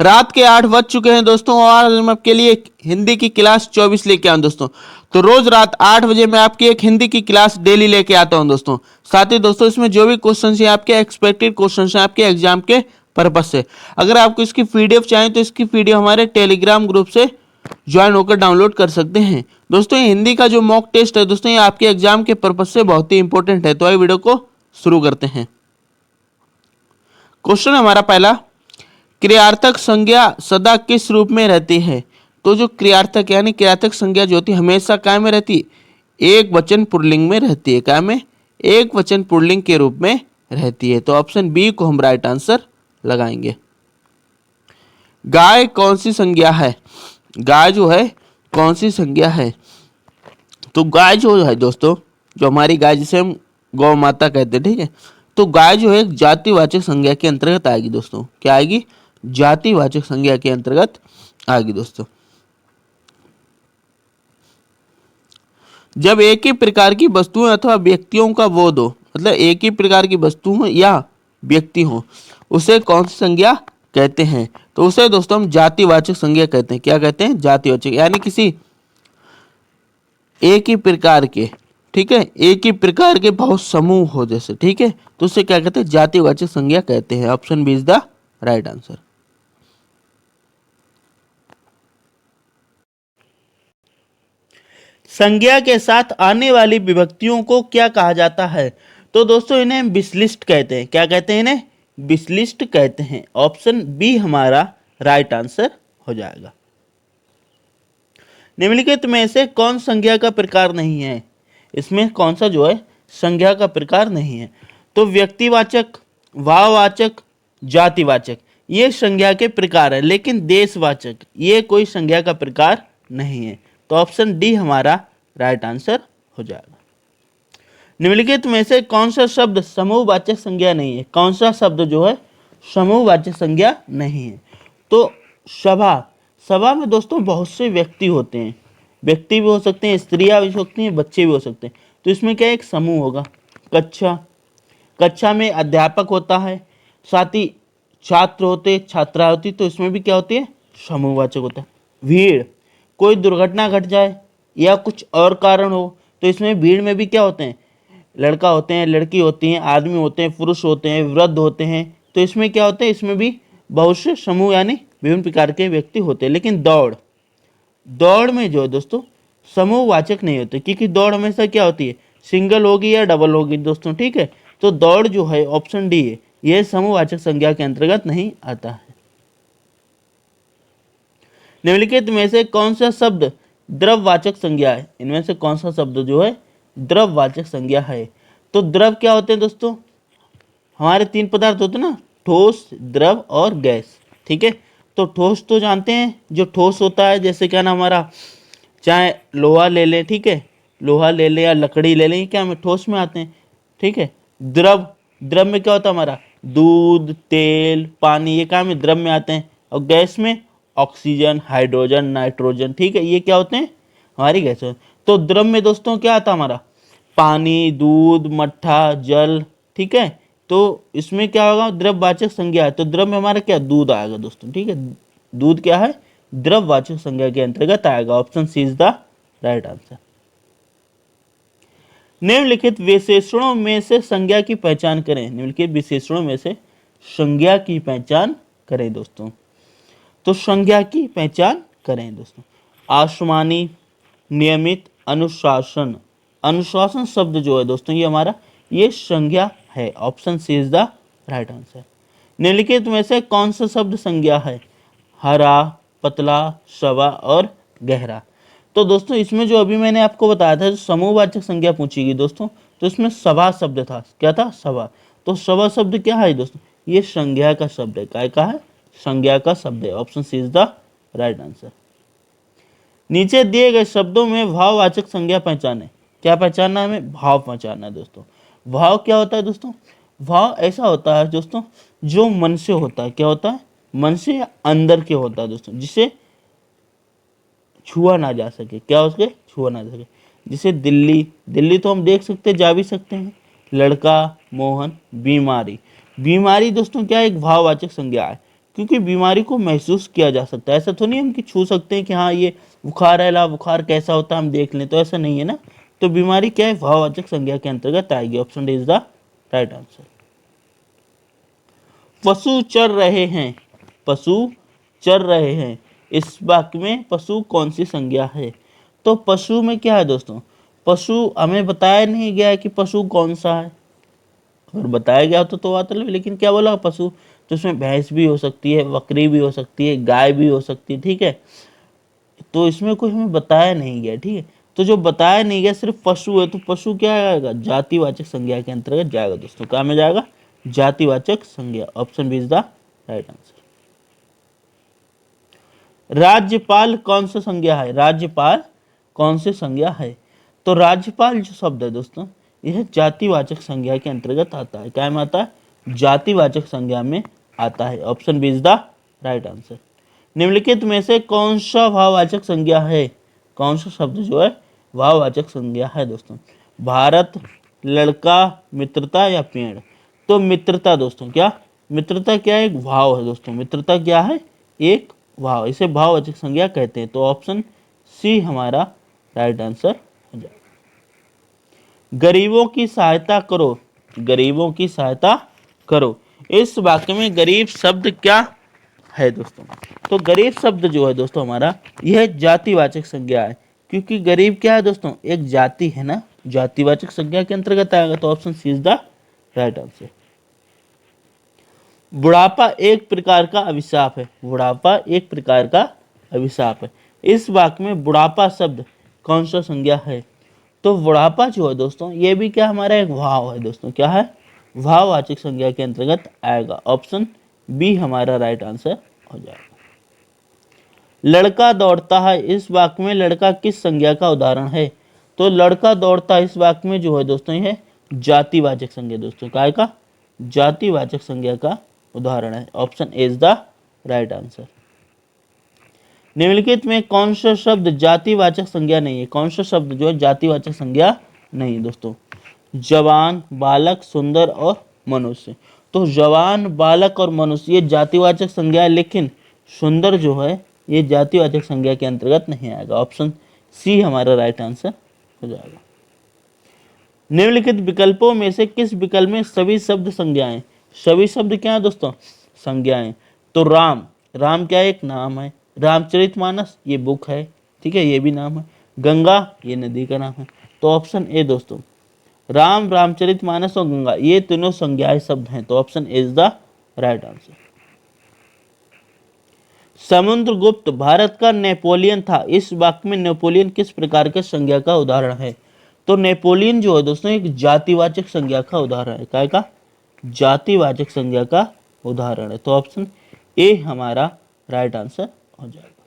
रात के 8 बज चुके हैं दोस्तों और आज मैं आपके लिए एक हिंदी की क्लास 24 लेके आऊँ दोस्तों। तो रोज रात 8 बजे मैं आपकी एक हिंदी की क्लास डेली लेके आता हूँ दोस्तों। साथ ही दोस्तों इसमें जो भी क्वेश्चन है आपके एक्सपेक्टेड क्वेश्चन है आपके एग्जाम के पर्पज से। अगर आपको इसकी पीडीएफ चाहिए तो इसकी पीडीएफ हमारे टेलीग्राम ग्रुप से ज्वाइन होकर डाउनलोड कर सकते हैं दोस्तों। ये हिंदी का जो मॉक टेस्ट है दोस्तों ये आपके एग्जाम के पर्पज से बहुत ही इंपॉर्टेंट है। तो आइए वीडियो को शुरू करते हैं। क्वेश्चन हमारा पहला, क्रियार्थक संज्ञा सदा किस रूप में रहती है? तो जो क्रियार्थक यानी क्रियार्थक संज्ञा जो होती है हमेशा काय में रहती है? एक वचन पुल्लिंग में रहती है। काय में? एक वचन पुल्लिंग के रूप में रहती है। तो ऑप्शन बी को हम राइट आंसर लगाएंगे। गाय कौन सी संज्ञा है? गाय जो है कौन सी संज्ञा है? तो गाय जो है दोस्तों, जो हमारी गाय जिसे हम गौ माता कहते हैं, ठीक है, तो गाय जो है एक जातिवाचक संज्ञा के अंतर्गत आएगी दोस्तों। क्या आएगी? जातिवाचक संज्ञा के अंतर्गत आएगी दोस्तों। जब एक ही प्रकार की वस्तुएं अथवा व्यक्तियों का बोध हो, मतलब एक ही प्रकार की वस्तु हो या व्यक्ति हो, उसे कौन सी संज्ञा कहते हैं? तो उसे दोस्तों हम जातिवाचक संज्ञा कहते हैं। क्या कहते हैं? जातिवाचक। यानी किसी एक ही प्रकार के, ठीक है, एक ही प्रकार के बहुत समूह हो जैसे, ठीक है, तो उसे क्या कहते हैं? जातिवाचक संज्ञा कहते हैं। Option B is the right answer. संज्ञा के साथ आने वाली विभक्तियों को क्या कहा जाता है? तो दोस्तों इन्हें विश्लिष्ट कहते हैं। क्या कहते हैं? इन्हें विश्लिष्ट कहते हैं। ऑप्शन बी हमारा राइट आंसर हो जाएगा। निम्नलिखित में से कौन संज्ञा का प्रकार नहीं है? इसमें कौन सा जो है संज्ञा का प्रकार नहीं है? तो व्यक्तिवाचक, भाववाचक, जातिवाचक ये संज्ञा के प्रकार है, लेकिन देशवाचक ये कोई संज्ञा का प्रकार नहीं है। तो ऑप्शन डी हमारा राइट आंसर हो जाएगा। निम्नलिखित में से कौन सा शब्द समूहवाचक संज्ञा नहीं है? कौन सा शब्द जो है समूहवाचक संज्ञा नहीं है? तो सभा, सभा में दोस्तों बहुत से व्यक्ति होते हैं, व्यक्ति भी हो सकते हैं, स्त्रियां भी हो सकती हैं, बच्चे भी हो सकते हैं। तो इसमें क्या एक समूह होगा। कक्षा, कक्षा में अध्यापक होता है, साथ ही छात्र होते, छात्रा होती, तो इसमें भी क्या होती है? समूहवाचक होता है। भीड़, कोई दुर्घटना घट जाए या कुछ और कारण हो तो इसमें भीड़ में भी क्या होते हैं? लड़का होते हैं, लड़की होती हैं, आदमी होते हैं, पुरुष होते हैं, वृद्ध होते हैं। तो इसमें क्या होते हैं? इसमें भी बहुत से समूह यानी विभिन्न प्रकार के व्यक्ति होते हैं। लेकिन दौड़, दौड़ में जो है दोस्तों समूहवाचक नहीं होते, क्योंकि दौड़ हमेशा क्या होती है? सिंगल होगी या डबल होगी दोस्तों, ठीक है। तो दौड़ जो है ऑप्शन डी है, यह समूहवाचक संज्ञा के अंतर्गत नहीं आता है। निम्नलिखित में से कौन सा शब्द द्रववाचक संज्ञा है? इनमें से कौन सा शब्द जो है द्रववाचक संज्ञा है? तो द्रव क्या होते हैं दोस्तों? हमारे तीन पदार्थ होते हैं ना, ठोस, द्रव और गैस, ठीक है। तो ठोस तो जानते हैं, जो ठोस होता है, जैसे क्या ना हमारा, चाहे लोहा ले लें, ठीक है, लोहा ले लें या लकड़ी ले लें, ये क्या हमें ठोस में आते हैं, ठीक है। द्रव, द्रव में क्या होता है हमारा? दूध, तेल, पानी, ये क्या हमें द्रव में आते हैं। और गैस में ऑक्सीजन, हाइड्रोजन, नाइट्रोजन, ठीक है, ये क्या होते हैं? हमारी गैस होते हैं। तो द्रव में दोस्तों क्या आता है हमारा? पानी, दूध, मट्ठा, जल, ठीक है। तो इसमें क्या होगा? द्रववाचक संज्ञा है, तो द्रव में हमारा क्या? दूध आएगा दोस्तों, ठीक है। दूध क्या है? द्रववाचक संज्ञा के अंतर्गत आएगा। Option C is the right answer. निम्नलिखित विशेषणों में से संज्ञा की पहचान करें। निम्नलिखित विशेषणों में से संज्ञा की पहचान करें दोस्तों। तो संज्ञा की पहचान करें दोस्तों। आसमानी, नियमित, अनुशासन। अनुशासन शब्द जो है दोस्तों ये हमारा ये संज्ञा है। Option C is the right answer. निम्नलिखित में से कौन सा शब्द संज्ञा है? हरा, पतला, सवा और गहरा। तो दोस्तों इसमें जो अभी मैंने आपको बताया था, जो समूहवाचक संज्ञा पूछी गई दोस्तों, तो इसमें सवा शब्द था। क्या था? सवा। तो सवा शब्द क्या है दोस्तों? ये संज्ञा का शब्द है। क्या का है? संज्ञा का शब्द है। Option C is the right answer. नीचे दिए गए शब्दों में भाववाचक संज्ञा पहचाने। क्या पहचानना है हमें? भाव पहचानना है दोस्तों। भाव क्या होता है दोस्तों? भाव ऐसा होता है दोस्तों जो मन से होता है। क्या होता है? मन से या अंदर के होता है दोस्तों, जिसे छुआ ना जा सके। क्या उसके? छुआ ना जा सके। जिसे दिल्ली, दिल्ली तो हम देख सकते, जा भी सकते हैं। लड़का, मोहन, बीमारी। बीमारी दोस्तों क्या है? एक भाववाचक संज्ञा है। क्योंकि बीमारी को महसूस किया जा सकता है। ऐसा तो नहीं हम कि छू सकते हैं कि हाँ ये बुखार है, ला बुखार कैसा होता है हम देख लें, तो ऐसा नहीं है ना। तो बीमारी क्या है, भाववाचक संज्ञा के अंतर्गत आएगी। Option D is the right answer. पशु चर रहे हैं, पशु चर रहे हैं, इस वाक्य में पशु कौन सी संज्ञा है? तो पशु में क्या है दोस्तों, पशु हमें बताया नहीं गया है कि पशु कौन सा है। अगर बताया गया होता तो बात अलग, लेकिन क्या बोला पशु, तो उसमें भैंस भी हो सकती है, बकरी भी हो सकती है, गाय भी हो सकती है, ठीक है। तो इसमें कोई हमें बताया नहीं गया, ठीक है। तो जो बताया नहीं गया सिर्फ पशु है, तो पशु क्या आएगा, जातिवाचक संज्ञा के अंतर्गत जाएगा दोस्तों। क्या में जाएगा, जातिवाचक संज्ञा। Option B is the right answer. राज्यपाल कौन सा संज्ञा है, राज्यपाल कौन सी संज्ञा है? तो राज्यपाल जो शब्द है दोस्तों, यह जातिवाचक संज्ञा के अंतर्गत आता है। क्या में आता है, जातिवाचक संज्ञा में आता है। Option B is the right answer. निम्नलिखित में से कौन सा भाववाचक संज्ञा है, कौन सा शब्द जो है भाववाचक संज्ञा है दोस्तों? भारत, लड़का, मित्रता या पेड़? तो मित्रता दोस्तों, क्या मित्रता क्या है, एक भाव है दोस्तों। मित्रता क्या है, एक भाव, इसे भाववाचक संज्ञा कहते हैं। तो ऑप्शन सी हमारा राइट आंसर हो जाएगा। गरीबों की सहायता करो, गरीबों की सहायता करो, इस वाक्य में गरीब शब्द क्या है दोस्तों? तो गरीब शब्द जो है दोस्तों हमारा, यह जातिवाचक संज्ञा है। क्योंकि गरीब क्या है दोस्तों, एक जाति है ना, जातिवाचक संज्ञा के अंतर्गत आएगा। तो option C is the right answer. बुढ़ापा एक प्रकार का अभिशाप है, बुढ़ापा एक प्रकार का अभिशाप है, इस वाक्य में बुढ़ापा शब्द कौन सा संज्ञा है? तो बुढ़ापा जो है दोस्तों, ये भी क्या हमारा एक भाव है दोस्तों। क्या है, भाववाचक संज्ञा के अंतर्गत आएगा। ऑप्शन बी हमारा राइट आंसर हो जाएगा। लड़का दौड़ता है, इस वाक्य में लड़का किस संज्ञा का उदाहरण है? तो लड़का दौड़ता है, इस वाक्य में जो है दोस्तों, यह जातिवाचक संज्ञा दोस्तों, काय का, जातिवाचक संज्ञा का उदाहरण है। Option A is the right answer. निम्नलिखित में कौन सा शब्द जातिवाचक संज्ञा नहीं है, कौन सा शब्द जो है जातिवाचक संज्ञा नहीं है दोस्तों? जवान, बालक, सुंदर और मनुष्य। तो जवान, बालक और मनुष्य ये जातिवाचक संज्ञा है, लेकिन सुंदर जो है ये जातिवाचक संज्ञा के अंतर्गत नहीं आएगा। ऑप्शन सी हमारा राइट आंसर हो जाएगा। निम्नलिखित विकल्पों में से किस विकल्प में सभी शब्द संज्ञाएं? सभी शब्द क्या है दोस्तों, संज्ञाएं। तो राम, राम क्या है, एक नाम है। रामचरितमानस ये बुक है, ठीक है, ये भी नाम है। गंगा ये नदी का नाम है। तो ऑप्शन ए दोस्तों, राम, रामचरितमानस और गंगा ये तीनों संज्ञाएं शब्द हैं। तो option A is the right answer. Samudragupta Bharat का नेपोलियन था, इस वाक्य में नेपोलियन किस प्रकार के संज्ञा का उदाहरण है? तो नेपोलियन जो है दोस्तों एक जातिवाचक संज्ञा का उदाहरण है। क्या का, जातिवाचक संज्ञा का उदाहरण है। तो ऑप्शन ए हमारा राइट आंसर हो जाएगा।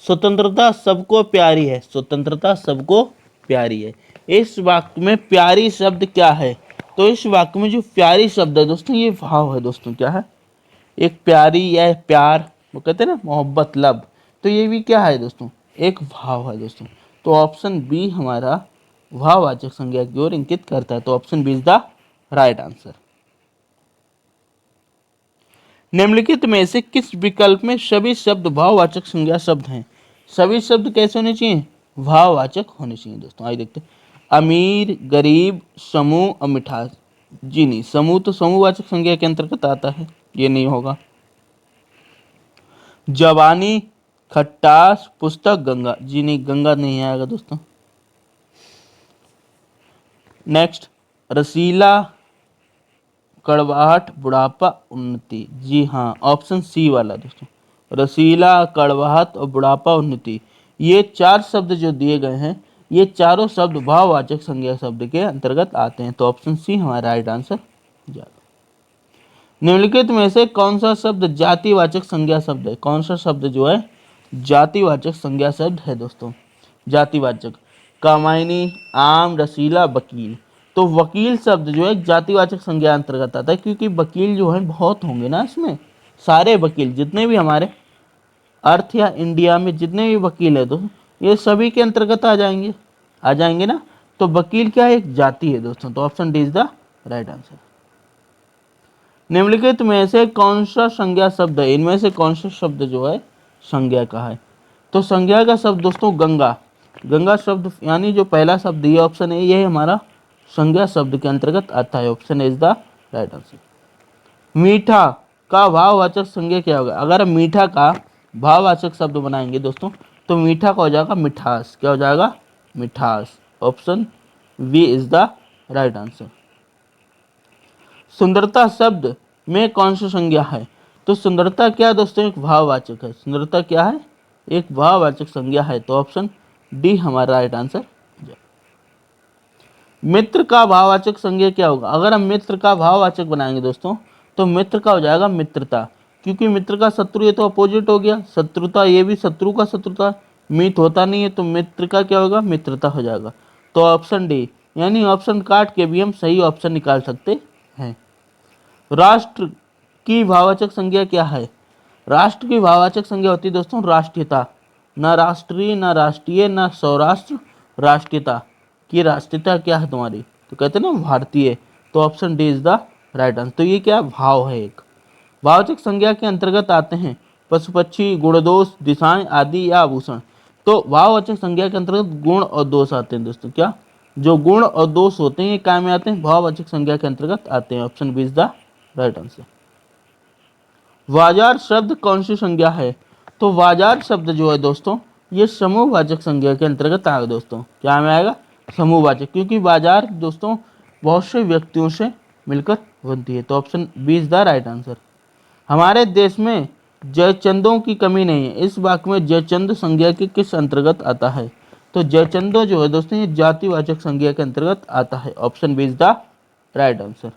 स्वतंत्रता सबको प्यारी है, स्वतंत्रता सबको प्यारी है, इस वाक्य में प्यारी शब्द क्या है? तो इस वाक्य में जो प्यारी शब्द है दोस्तों, ये भाव है दोस्तों। क्या है, एक प्यारी या प्यार, वो कहते हैं ना मोहब्बत, लब, तो ये भी क्या है दोस्तों, एक भाव है दोस्तों। तो ऑप्शन बी हमारा भाववाचक संज्ञा की ओर इंगित करता है। तो option B is the right answer. निम्नलिखित में से किस विकल्प में सभी शब्द भाववाचक संज्ञा शब्द हैं? सभी शब्द कैसे होने चाहिए, भाववाचक होने चाहिए दोस्तों। आइए देखते हैं। अमीर, गरीब, समूह और मिठास। जी नहीं, समूह तो समूहवाचक संज्ञा के अंतर्गत आता है, ये नहीं होगा। जवानी, खट्टास, पुस्तक, गंगा, जी नहीं, गंगा नहीं आएगा दोस्तों। नेक्स्ट, रसीला, कड़वाहट, बुढ़ापा, उन्नति, जी हाँ, ऑप्शन सी वाला दोस्तों, रसीला, कड़वाहट और बुढ़ापा, उन्नति, ये चार शब्द जो दिए गए हैं, ये चारों शब्द भाववाचक संज्ञा शब्द के अंतर्गत आते हैं। तो ऑप्शन सी हमारा राइट आंसर जाएगा। निम्नलिखित में से कौन सा शब्द जातिवाचक संज्ञा शब्द है? कौन सा शब्द जो है जातिवाचक संज्ञा शब्द है दोस्तों? जातिवाचक, कामायनी, आम, रसीला, वकील। तो वकील शब्द जो है जातिवाचक संज्ञा अंतर्गत आता है, क्योंकि वकील जो है बहुत होंगे ना इसमें, सारे वकील जितने भी हमारे अर्थ या इंडिया में जितने भी वकील है दोस्तों, ये सभी के अंतर्गत आ जाएंगे ना। तो वकील क्या है, एक जाति है दोस्तों। तो option D is the right answer. निम्नलिखित में से कौन सा संज्ञा शब्द है, इनमें से कौन सा शब्द जो है संज्ञा का है। तो संज्ञा का शब्द दोस्तों गंगा, गंगा शब्द यानी जो पहला शब्द ये ऑप्शन है, ये हमारा संज्ञा शब्द के अंतर्गत आता है। Option is the right answer. मीठा का भाववाचक संज्ञा क्या होगा, अगर हम मीठा का भाववाचक शब्द बनाएंगे दोस्तों तो मीठा का हो जाएगा मिठास। क्या हो जाएगा, मिठास। Option B is the right answer. सुंदरता शब्द में कौन सी संज्ञा है, तो सुंदरता क्या दोस्तों, एक भाववाचक है। सुंदरता क्या है, एक भाववाचक संज्ञा है। तो ऑप्शन डी हमारा राइट आंसर। मित्र का भाववाचक संज्ञा क्या होगा, अगर हम मित्र का भाववाचक बनाएंगे दोस्तों तो मित्र का हो जाएगा मित्रता, क्योंकि मित्र का शत्रु ये तो अपोजिट हो गया, शत्रुता ये भी शत्रु का शत्रुता, मित होता नहीं है तो मित्र का क्या होगा, मित्रता हो जाएगा। तो ऑप्शन डी, यानी ऑप्शन काट के भी हम सही ऑप्शन निकाल सकते हैं। राष्ट्र की भाववाचक संज्ञा क्या है, राष्ट्र की भाववाचक संज्ञा होती है दोस्तों राष्ट्रीयता। न राष्ट्रीय, न राष्ट्रीय, न सौराष्ट्र, राष्ट्रीयता। कि राष्ट्रीयता क्या है तुम्हारी, तो कहते हैं ना भारतीय। तो option D is the right answer. तो ये क्या भाव है, एक भाववाचक संज्ञा के अंतर्गत आते हैं पशु पक्षी, गुण दोष, दिशाएं आदि या आभूषण। तो भाववाचक संज्ञा के अंतर्गत गुण और दोष आते हैं दोस्तों। क्या, जो गुण और दोष होते हैं ये क्या में आते हैं, भाववाचक संज्ञा के अंतर्गत आते हैं। Option B is the right answer. बाजार शब्द कौन सी संज्ञा है, तो बाजार शब्द जो है दोस्तों ये समूहवाचक संज्ञा के अंतर्गत आएगा दोस्तों। क्या में आएगा, समूहवाचक, क्योंकि बाजार दोस्तों बहुत से व्यक्तियों से मिलकर बनती है। तो option B is the right answer. हमारे देश में जयचंदों की कमी नहीं है, इस वाक्य में जयचंद संज्ञा के किस अंतर्गत आता है, तो जयचंदो जो है दोस्तों ये जातिवाचक संज्ञा के अंतर्गत आता है। Option B is the right answer.